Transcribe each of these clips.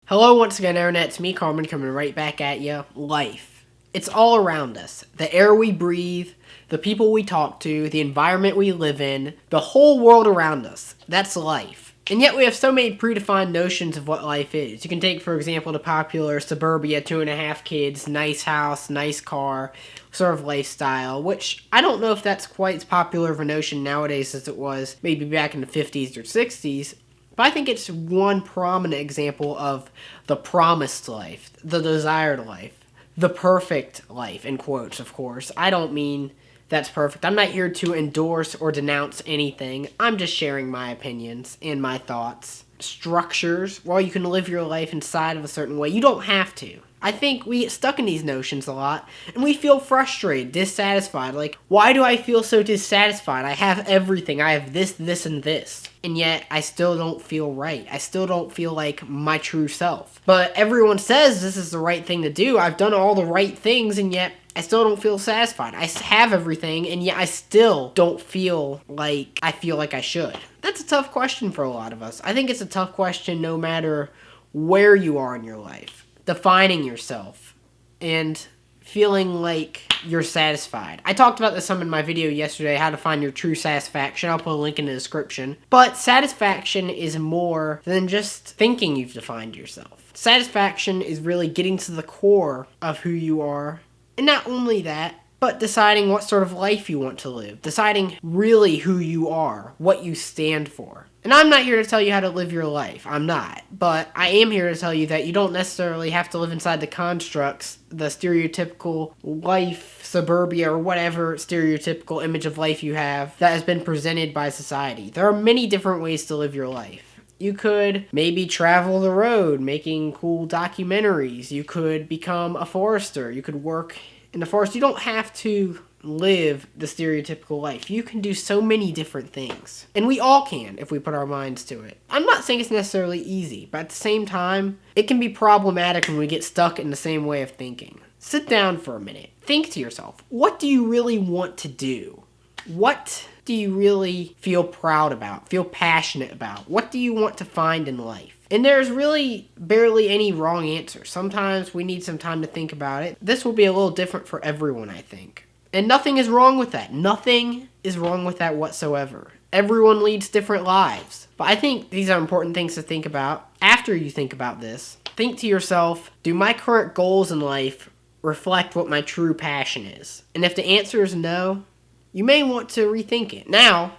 Hello once again, Internet. It's me, Carmen, coming right back at you. Life. It's all around us. The air we breathe, the people we talk to, the environment we live in, the whole world around us. That's life. And yet we have so many predefined notions of what life is. You can take, for example, the popular suburbia, 2.5 kids, nice house, nice car, sort of lifestyle, which I don't know if that's quite as popular of a notion nowadays as it was maybe back in the 50s or 60s. But I think it's one prominent example of the promised life, the desired life, the perfect life, in quotes, of course. I don't mean that's perfect. I'm not here to endorse or denounce anything. I'm just sharing my opinions and my thoughts. Structures, while you can live your life inside of a certain way, you don't have to. I think we get stuck in these notions a lot, and we feel frustrated, dissatisfied. Like, why do I feel so dissatisfied? I have everything. I have this, this, and this. And yet, I still don't feel right. I still don't feel like my true self. But everyone says this is the right thing to do. I've done all the right things, and yet I still don't feel satisfied. I have everything, and yet I still don't feel like I should. That's a tough question for a lot of us. I think it's a tough question no matter where you are in your life. Defining yourself and feeling like you're satisfied. I talked about this some in my video yesterday, how to find your true satisfaction. I'll put a link in the description. But satisfaction is more than just thinking you've defined yourself. Satisfaction is really getting to the core of who you are. And not only that, but deciding what sort of life you want to live. Deciding really who you are, what you stand for. And I'm not here to tell you how to live your life. I'm not. But I am here to tell you that you don't necessarily have to live inside the constructs, the stereotypical life, suburbia, or whatever stereotypical image of life you have that has been presented by society. There are many different ways to live your life. You could maybe travel the road, making cool documentaries. You could become a forester. You could work in the forest. You don't have to live the stereotypical life. You can do so many different things. And we all can if we put our minds to it. I'm not saying it's necessarily easy, but at the same time, it can be problematic when we get stuck in the same way of thinking. Sit down for a minute. Think to yourself, what do you really want to do? What do you really feel proud about, feel passionate about? What do you want to find in life? And there's really barely any wrong answer. Sometimes we need some time to think about it. This will be a little different for everyone, I think. And nothing is wrong with that. Nothing is wrong with that whatsoever. Everyone leads different lives. But I think these are important things to think about. After you think about this, think to yourself, do my current goals in life reflect what my true passion is? And if the answer is no, you may want to rethink it. Now,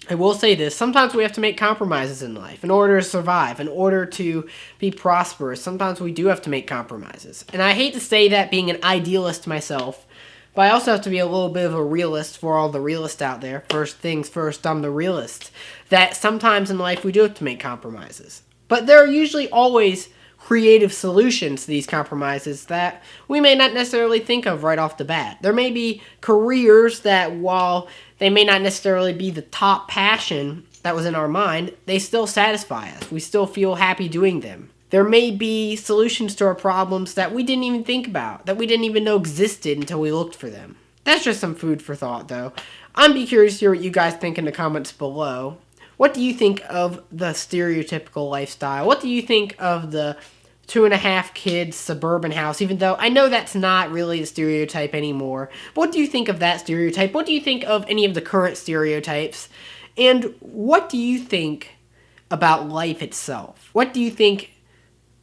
I will say this, sometimes we have to make compromises in life in order to survive, in order to be prosperous. Sometimes we do have to make compromises. And I hate to say that being an idealist myself, but I also have to be a little bit of a realist for all the realists out there. First things first, I'm the realist. That sometimes in life we do have to make compromises. But there are usually always creative solutions to these compromises that we may not necessarily think of right off the bat. There may be careers that, while they may not necessarily be the top passion that was in our mind, they still satisfy us. We still feel happy doing them. There may be solutions to our problems that we didn't even think about, that we didn't even know existed until we looked for them. That's just some food for thought, though. I'd be curious to hear what you guys think in the comments below. What do you think of the stereotypical lifestyle? What do you think of the 2.5 kids suburban house, even though I know that's not really a stereotype anymore? But what do you think of that stereotype? What do you think of any of the current stereotypes? And what do you think about life itself? What do you think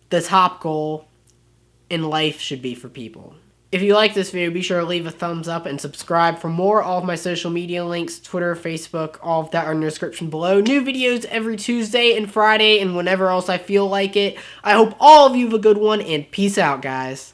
the top goal in life should be for people? If you like this video, be sure to leave a thumbs up and subscribe for more. All of my social media links, Twitter, Facebook, all of that are in the description below. New videos every Tuesday and Friday and whenever else I feel like it. I hope all of you have a good one, and peace out, guys.